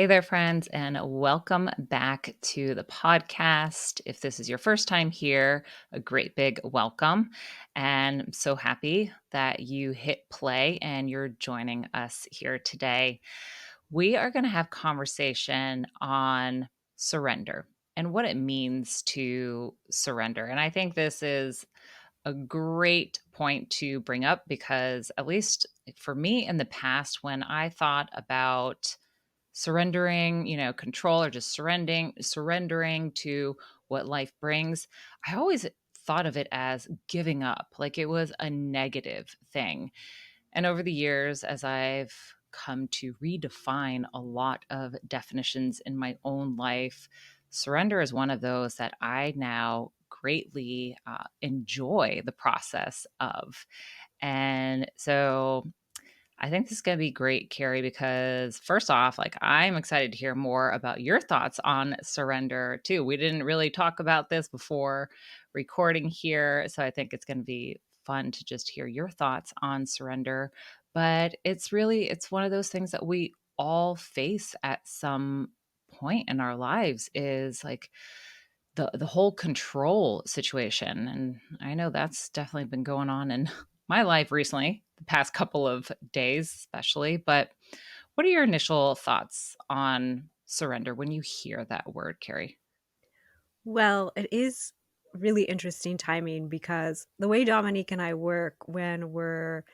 Hey there, friends, and welcome back to the podcast. If this is your first time here, a great big welcome. And I'm so happy that you hit play and you're joining us here today. We are going to have conversation on surrender and what it means to surrender. And I think this is a great point to bring up because, at least for me in the past, when I thought about surrendering, control or just surrendering to what life brings, I always thought of it as giving up, like it was a negative thing. And over the years, as I've come to redefine a lot of definitions in my own life, surrender is one of those that I now greatly enjoy the process of. And so I think this is going to be great, Carrie, because first off, like I'm excited to hear more about your thoughts on surrender too. We didn't really talk about this before recording here, so I think it's going to be fun to just hear your thoughts on surrender. But it's one of those things that we all face at some point in our lives, is like the whole control situation. And I know that's definitely been going on in my life recently, the past couple of days especially. But what are your initial thoughts on surrender when you hear that word, Carrie? Well, it is really interesting timing because the way Dominique and I work when we're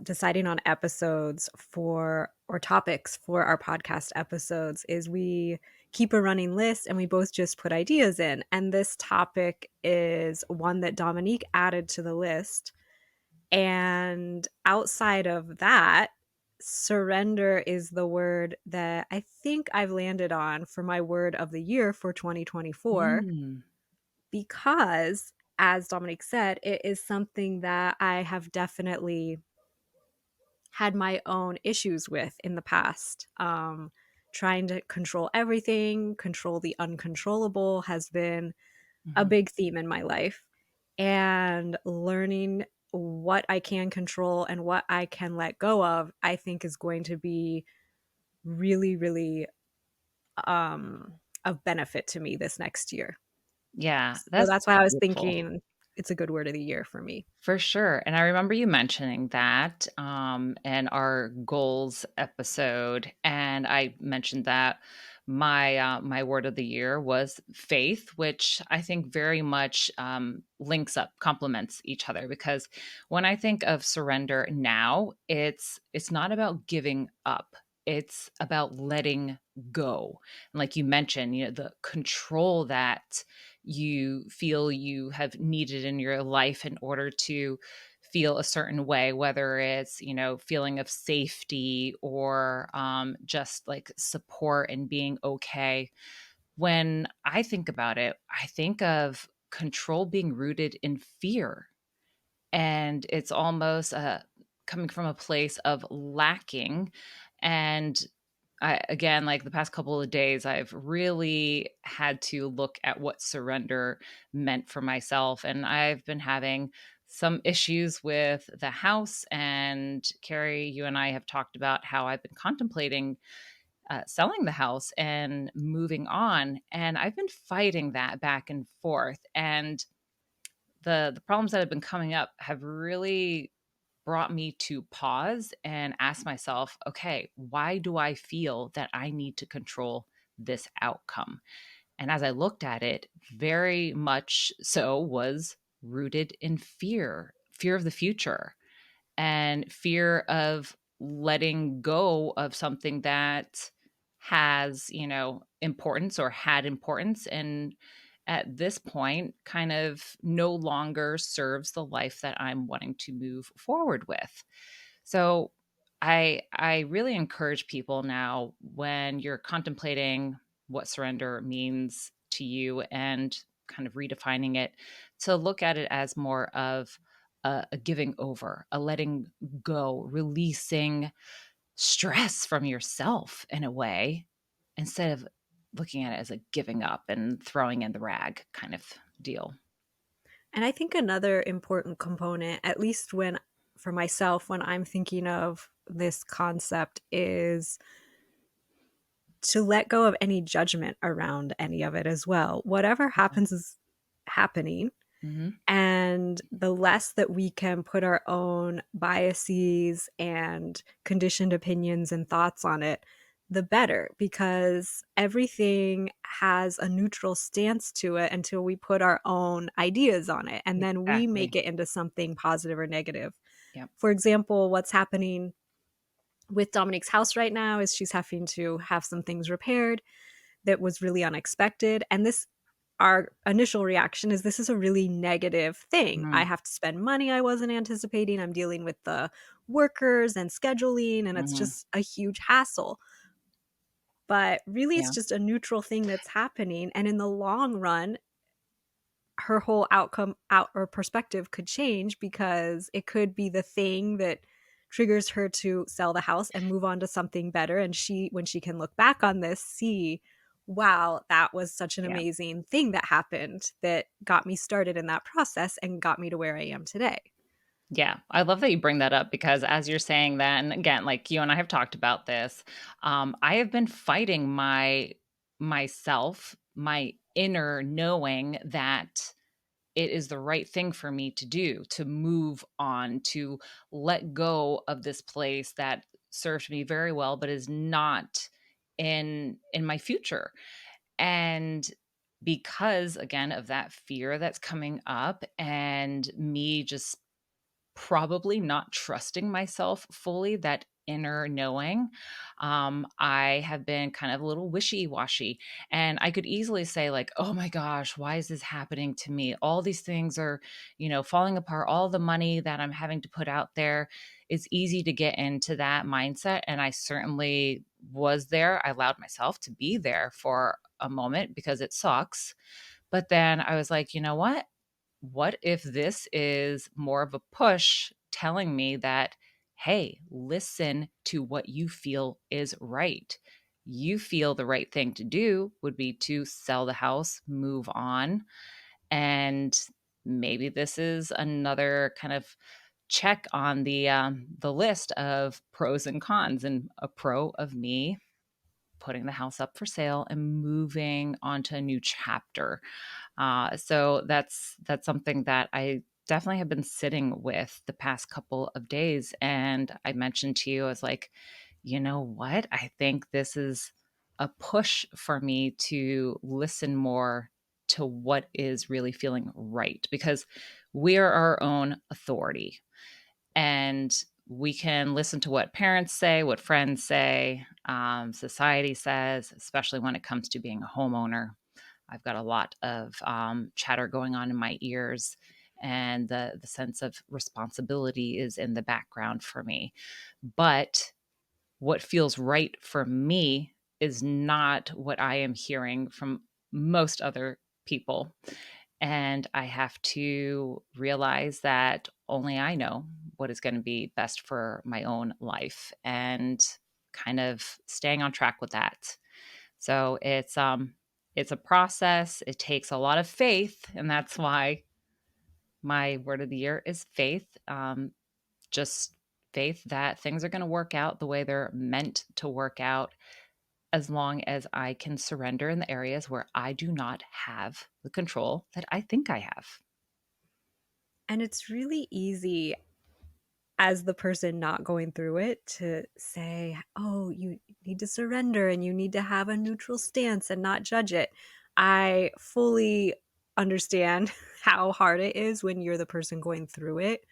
deciding on episodes for or topics for our podcast episodes is we keep a running list and we both just put ideas in. And this topic is one that Dominique added to the list. And outside of that, surrender is the word that I think I've landed on for my word of the year for 2024 Mm, because, as Dominic said, it is something that I have definitely had my own issues with in the past. Trying to control everything, control the uncontrollable has been a mhm. big theme in my life. And learning what I can control and what I can let go of, I think is going to be really, really of benefit to me this next year. Yeah, So that's that's why I was beautiful. thinking it's a good word of the year for me. For sure. And I remember you mentioning that in our goals episode. And I mentioned that my word of the year was faith, which I think very much links up, complements each other. Because when I think of surrender now, it's not about giving up. It's about letting go. And like you mentioned, the control that you feel you have needed in your life in order to feel a certain way, whether it's, feeling of safety or just like support and being okay. When I think about it, I think of control being rooted in fear. And it's almost coming from a place of lacking. And again, like the past couple of days, I've really had to look at what surrender meant for myself. And I've been having some issues with the house. And Carrie, you and I have talked about how I've been contemplating selling the house and moving on. And I've been fighting that back and forth. And the problems that have been coming up have really brought me to pause and ask myself, okay, why do I feel that I need to control this outcome? And as I looked at it, very much so was rooted in fear of the future and fear of letting go of something that has, importance or had importance. And at this point, kind of no longer serves the life that I'm wanting to move forward with. So I really encourage people now, when you're contemplating what surrender means to you and kind of redefining it, to look at it as more of a giving over, a letting go, releasing stress from yourself in a way, instead of looking at it as a giving up and throwing in the rag kind of deal. And I think another important component, at least when for myself, when I'm thinking of this concept, is to let go of any judgment around any of it as well. Whatever happens is happening. Mhm. And the less that we can put our own biases and conditioned opinions and thoughts on it, the better, because everything has a neutral stance to it until we put our own ideas on it. And then we Exactly. make it into something positive or negative. Yep. For example, what's happening with Dominique's house right now is she's having to have some things repaired that was really unexpected. And this, our initial reaction is this is a really negative thing. I Mhm. have to spend money I wasn't anticipating. I'm dealing with the workers and scheduling, and it's Mhm. just a huge hassle. But really, it's Yeah. just a neutral thing that's happening. And in the long run, her whole outcome out or perspective could change because it could be the thing that triggers her to sell the house and move on to something better, and she, when she can look back on this, see, wow, that was such an Yeah. amazing thing that happened that got me started in that process and got me to where I am today. Yeah, I love that you bring that up because as you're saying that, and again, like you and I have talked about this, I have been fighting myself, my inner knowing that it is the right thing for me to do, to move on, to let go of this place that served me very well, but is not in my future. And because again of that fear that's coming up and me just probably not trusting myself fully, that inner knowing. I have been kind of a little wishy washy. And I could easily say, like, oh my gosh, why is this happening to me? All these things are, falling apart. All the money that I'm having to put out there. It's easy to get into that mindset. And I certainly was there. I allowed myself to be there for a moment because it sucks. But then I was like, you know what if this is more of a push telling me that, hey, listen to what you feel is right? You feel the right thing to do would be to sell the house, move on. And maybe this is another kind of check on the list of pros and cons, and a pro of me putting the house up for sale and moving on to a new chapter. So that's something that I definitely have been sitting with the past couple of days. And I mentioned to you, I was like, you know what? I think this is a push for me to listen more to what is really feeling right, because we are our own authority. And we can listen to what parents say, what friends say, society says, especially when it comes to being a homeowner. I've got a lot of chatter going on in my ears, and the sense of responsibility is in the background for me. But what feels right for me is not what I am hearing from most other people. And I have to realize that only I know what is going to be best for my own life, and kind of staying on track with that. So it's a process. It takes a lot of faith, and that's why my word of the year is faith. Just faith that things are going to work out the way they're meant to work out, as long as I can surrender in the areas where I do not have the control that I think I have. And it's really easy as the person not going through it to say, oh, you need to surrender and you need to have a neutral stance and not judge it. I fully understand how hard it is when you're the person going through it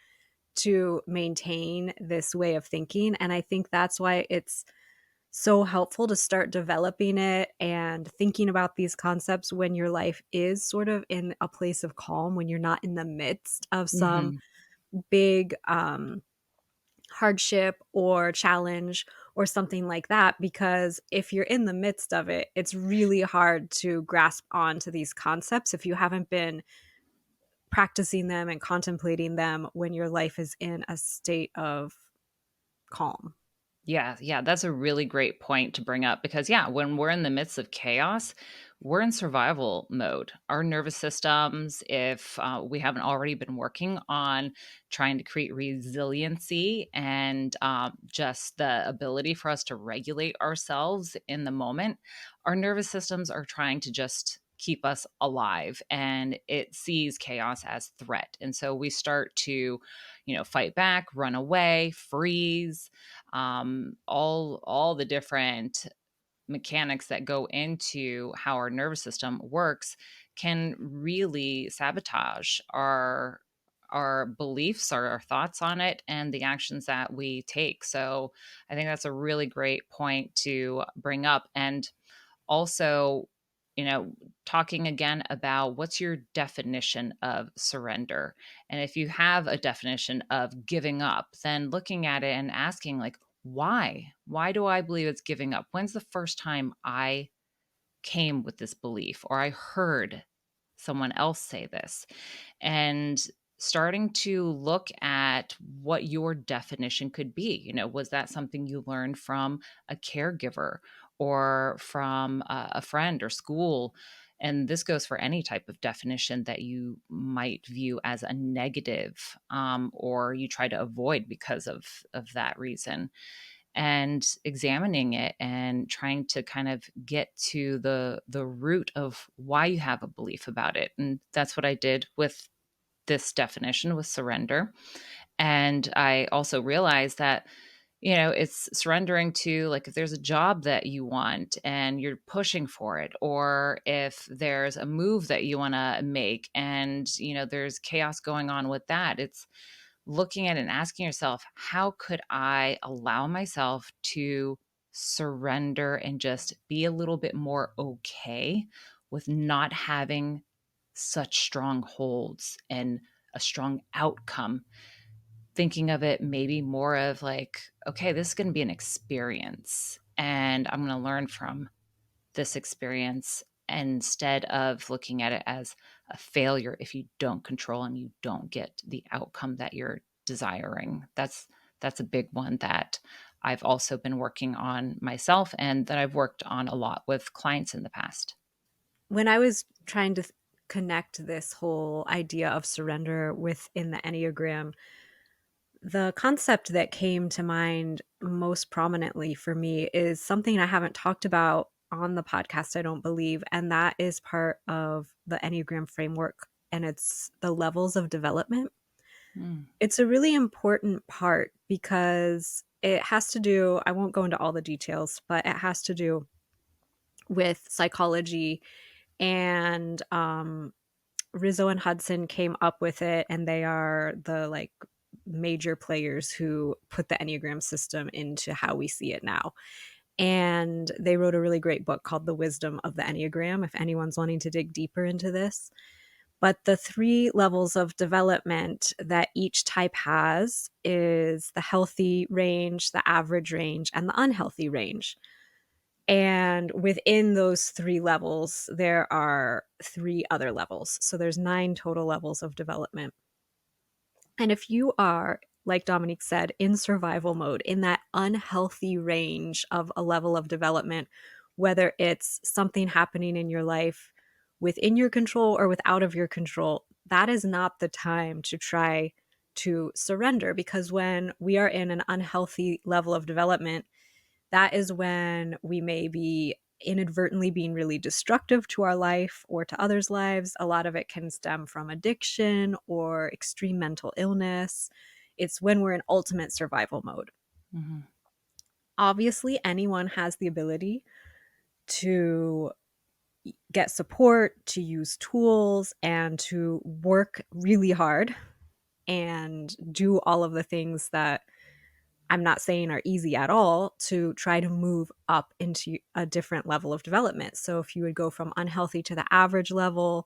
to maintain this way of thinking. And I think that's why it's so helpful to start developing it and thinking about these concepts when your life is sort of in a place of calm, when you're not in the midst of some Mhm. big hardship or challenge or something like that. Because if you're in the midst of it, it's really hard to grasp onto these concepts if you haven't been practicing them and contemplating them when your life is in a state of calm. Yeah, yeah, that's a really great point to bring up because, yeah, when we're in the midst of chaos, we're in survival mode. Our nervous systems, if we haven't already been working on trying to create resiliency and just the ability for us to regulate ourselves in the moment, our nervous systems are trying to just keep us alive, and it sees chaos as threat. And so we start to, fight back, run away, freeze, all the different mechanics that go into how our nervous system works can really sabotage our beliefs, our thoughts on it, and the actions that we take. So I think that's a really great point to bring up. And also, you know, talking again about what's your definition of surrender. And if you have a definition of giving up, then looking at it and asking, like, why? Why do I believe it's giving up? When's the first time I came with this belief or I heard someone else say this? And starting to look at what your definition could be. Was that something you learned from a caregiver or from a friend or school? And this goes for any type of definition that you might view as a negative, or you try to avoid because of that reason, and examining it and trying to kind of get to the root of why you have a belief about it. And that's what I did with this definition, with surrender. And I also realized that, it's surrendering to, like, if there's a job that you want and you're pushing for it, or if there's a move that you want to make and, there's chaos going on with that, it's looking at it and asking yourself, how could I allow myself to surrender and just be a little bit more okay with not having such strong holds and a strong outcome? Thinking of it maybe more of like, okay, this is going to be an experience and I'm going to learn from this experience, instead of looking at it as a failure if you don't control and you don't get the outcome that you're desiring. That's a big one that I've also been working on myself and that I've worked on a lot with clients in the past. When I was trying to connect this whole idea of surrender within the Enneagram, the concept that came to mind most prominently for me is something I haven't talked about on the podcast, I don't believe, and that is part of the Enneagram framework, and it's the levels of development. Mm. It's a really important part because it has to do, I won't go into all the details, but it has to do with psychology. And Rizzo and Hudson came up with it, and they are the like major players who put the Enneagram system into how we see it now. And they wrote a really great book called The Wisdom of the Enneagram, if anyone's wanting to dig deeper into this. But the three levels of development that each type has is the healthy range, the average range, and the unhealthy range. And within those three levels, there are three other levels. So there's 9 total levels of development. And if you are, like Dominique said, in survival mode, in that unhealthy range of a level of development, whether it's something happening in your life within your control or without of your control, that is not the time to try to surrender, because when we are in an unhealthy level of development, that is when we may be inadvertently being really destructive to our life or to others' lives. A lot of it can stem from addiction or extreme mental illness. It's when we're in ultimate survival mode. Mhm. Obviously, anyone has the ability to get support, to use tools, and to work really hard and do all of the things that I'm not saying are easy at all, to try to move up into a different level of development. So if you would go from unhealthy to the average level,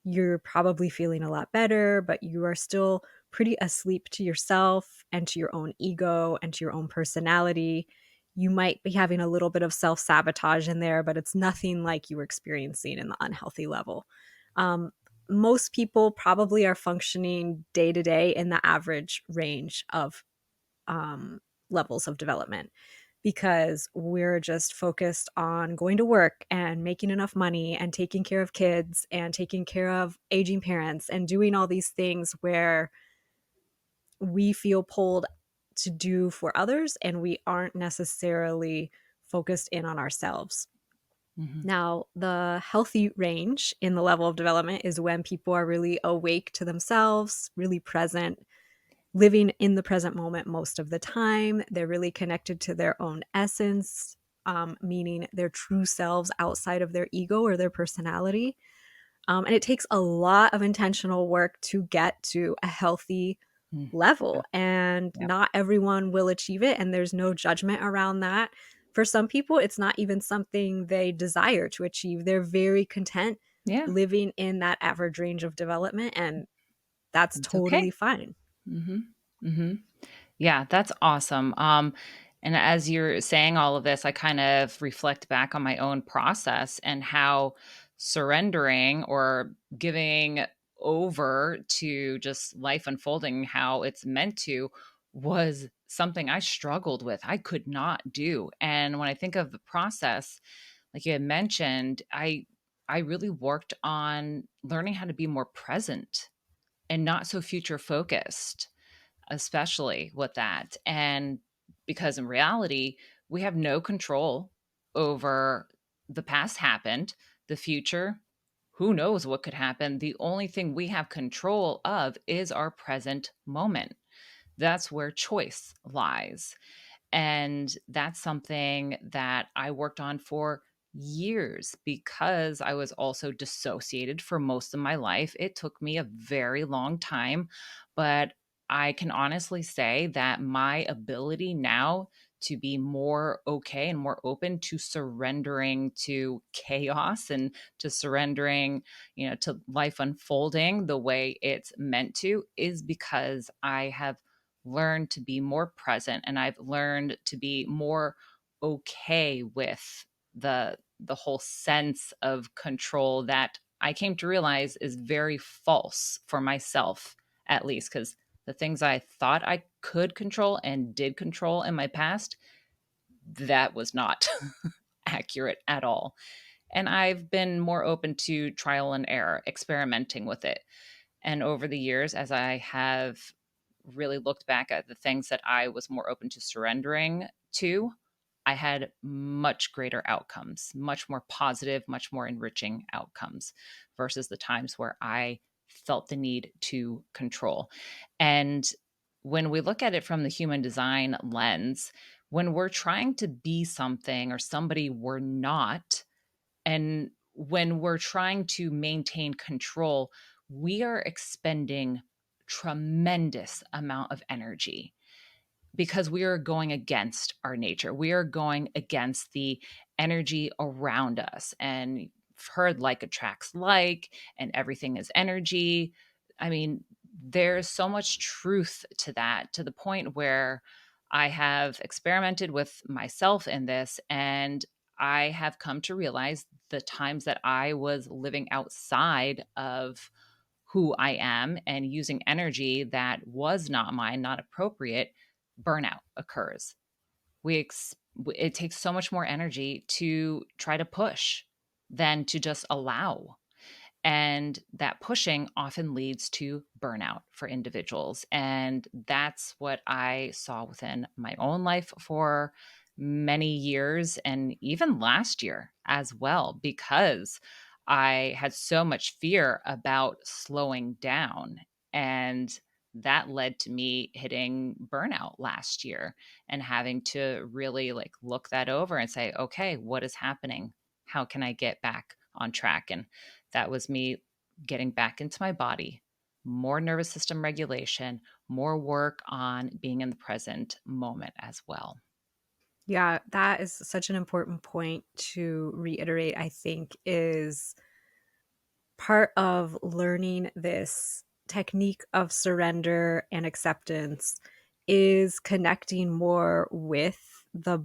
you're probably feeling a lot better, but you are still pretty asleep to yourself and to your own ego and to your own personality. You might be having a little bit of self sabotage in there, but it's nothing like you were experiencing in the unhealthy level. Um, Most people probably are functioning day to day in the average range of levels of development because we're just focused on going to work and making enough money and taking care of kids and taking care of aging parents and doing all these things where we feel pulled to do for others and we aren't necessarily focused in on ourselves. Mhm. Now, the healthy range in the level of development is when people are really awake to themselves, really present, living in the present moment most of the time. They're really connected to their own essence, meaning their true selves outside of their ego or their personality. And it takes a lot of intentional work to get to a healthy Mm. Yeah. level, and Yeah. not everyone will achieve it. And there's no judgment around that. For some people, it's not even something they desire to achieve. They're very content Yeah. living in that average range of development, and that's It's okay. totally fine. Mhm. Mhm. Yeah, that's awesome. And as you're saying all of this, I kind of reflect back on my own process and how surrendering or giving over to just life unfolding how it's meant to was something I struggled with. I could not do. And when I think of the process, like you had mentioned, I really worked on learning how to be more present and not so future focused, especially with that. And because in reality, we have no control over the past happened, the future, who knows what could happen. The only thing we have control of is our present moment. That's where choice lies. And that's something that I worked on for years because I was also dissociated for most of my life. It took me a very long time, but I can honestly say that my ability now to be more okay and more open to surrendering to chaos and to surrendering, to life unfolding the way it's meant to is because I have learned to be more present and I've learned to be more okay with the whole sense of control that I came to realize is very false for myself, at least because the things I thought I could control and did control in my past, that was not accurate at all. And I've been more open to trial and error, experimenting with it. And over the years, as I have really looked back at the things that I was more open to surrendering to, I had much greater outcomes, much more positive, much more enriching outcomes versus the times where I felt the need to control. And when we look at it from the human design lens, when we're trying to be something or somebody we're not, and when we're trying to maintain control, we are expending tremendous amount of energy because we are going against our nature. We are going against the energy around us. And you've heard like attracts like, and everything is energy. I mean, there's so much truth to that, to the point where I have experimented with myself in this, and I have come to realize the times that I was living outside of who I am and using energy that was not mine, not appropriate, burnout occurs. It takes so much more energy to try to push than to just allow. And that pushing often leads to burnout for individuals. And that's what I saw within my own life for many years and even last year as well, because I had so much fear about slowing down. And that led to me hitting burnout last year and having to really like look that over and say, okay, what is happening? How can I get back on track? And that was me getting back into my body, more nervous system regulation, more work on being in the present moment as well. Yeah, that is such an important point to reiterate, I think, is part of learning this technique of surrender and acceptance is connecting more with the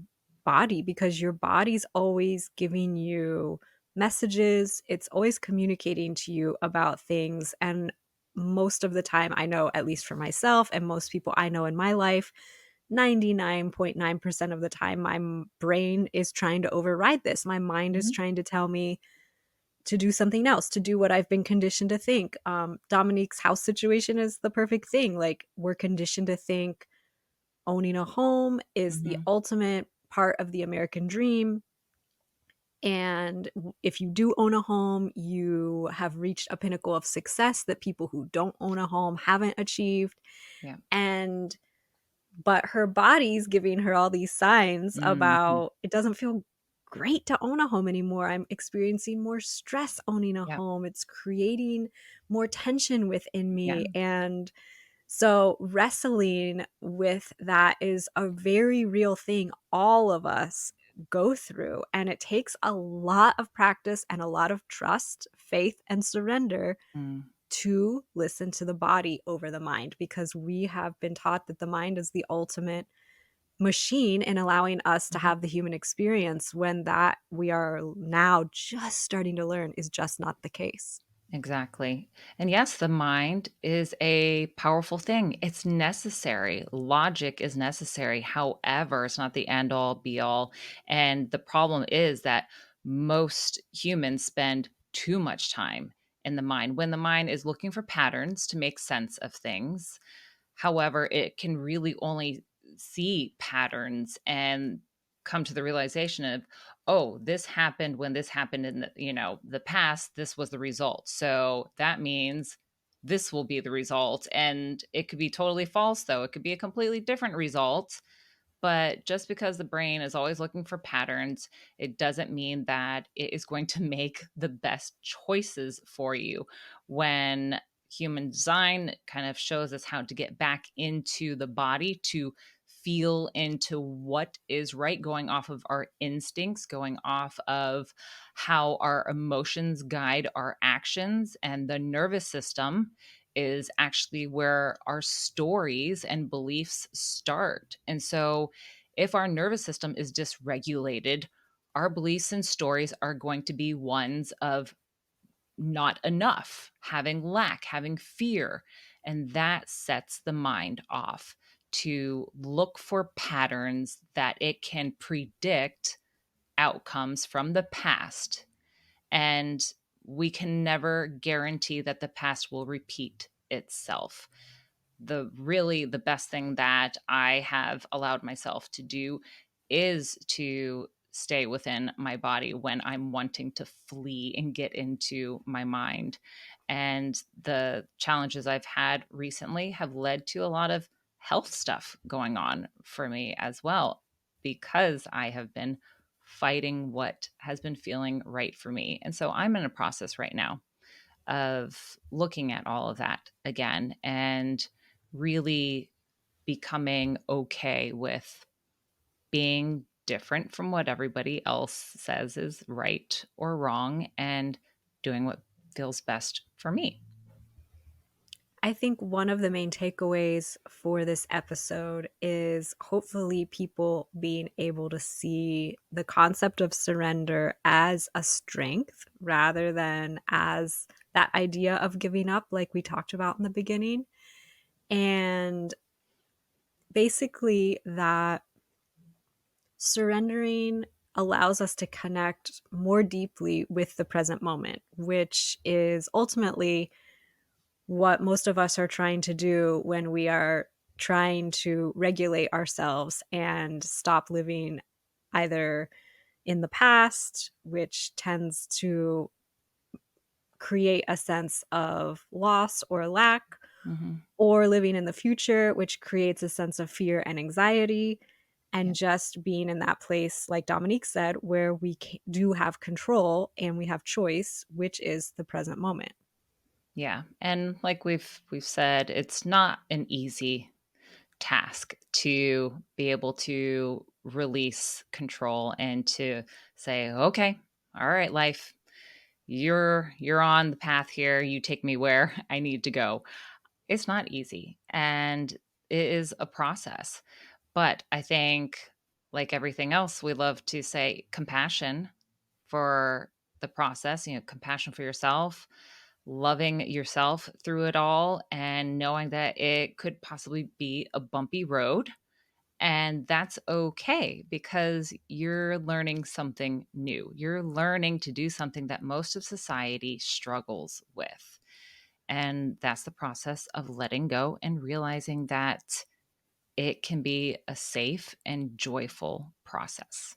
body, because your body's always giving you messages. It's always communicating to you about things. And most of the time, I know, at least for myself and most people I know in my life, 99.9% of the time, my brain is trying to override this. My mind is Mhm. trying to tell me to do something else, to do what I've been conditioned to think. Dominique's house situation is the perfect thing. Like, we're conditioned to think owning a home is the Mhm. ultimate part of the American dream. And if you do own a home, you have reached a pinnacle of success that people who don't own a home haven't achieved. Yeah. And but her body's giving her all these signs Mhm. about it doesn't feel great to own a home anymore. I'm experiencing more stress owning a Yeah. home. It's creating more tension within Yeah. me. And so wrestling with that is a very real thing all of us go through. And it takes a lot of practice and a lot of trust, faith, and surrender Mm. to listen to the body over the mind, because we have been taught that the mind is the ultimate machine in allowing us to Mhm. have the human experience, when that we are now just starting to learn is just not the case. Exactly. And yes, the mind is a powerful thing. It's necessary. Logic is necessary. However, it's not the end all be all. And the problem is that most humans spend too much time in the mind when the mind is looking for patterns to make sense of things. However, it can really only see patterns and come to the realization of, oh, this happened when this happened in the past. This was the result. So that means this will be the result. And it could be totally false, though. It could be a completely different result. But just because the brain is always looking for patterns, it doesn't mean that it is going to make the best choices for you. When human design kind of shows us how to get back into the body to feel into what is right, going off of our instincts, going off of how our emotions guide our actions, and the nervous system is actually where our stories and beliefs start. And so, if our nervous system is dysregulated, our beliefs and stories are going to be ones of not enough, having lack, having fear. And that sets the mind off to look for patterns that it can predict outcomes from the past. And we can never guarantee that the past will repeat itself. The best thing that I have allowed myself to do is to stay within my body when I'm wanting to flee and get into my mind. And the challenges I've had recently have led to a lot of health stuff going on for me as well, because I have been fighting what has been feeling right for me. And so I'm in a process right now of looking at all of that again and really becoming okay with being different from what everybody else says is right or wrong, and doing what feels best for me. I think one of the main takeaways for this episode is hopefully people being able to see the concept of surrender as a strength rather than as that idea of giving up, like we talked about in the beginning. And basically, that surrendering allows us to connect more deeply with the present moment, which is ultimately what most of us are trying to do when we are trying to regulate ourselves and stop living either in the past, which tends to create a sense of loss or lack, Hmm. or living in the future, which creates a sense of fear and anxiety. And Yeah. just being in that place, like Dominique said, where we do have control and we have choice, which is the present moment. Yeah. And like we've said, it's not an easy task to be able to release control and to say, okay, all right, life, you're on the path here. You take me where I need to go. It's not easy, and it is a process. But I think, like everything else, we love to say compassion for the process, compassion for yourself, loving yourself through it all, and knowing that it could possibly be a bumpy road. And that's okay because you're learning something new. You're learning to do something that most of society struggles with. And that's the process of letting go and realizing that it can be a safe and joyful process.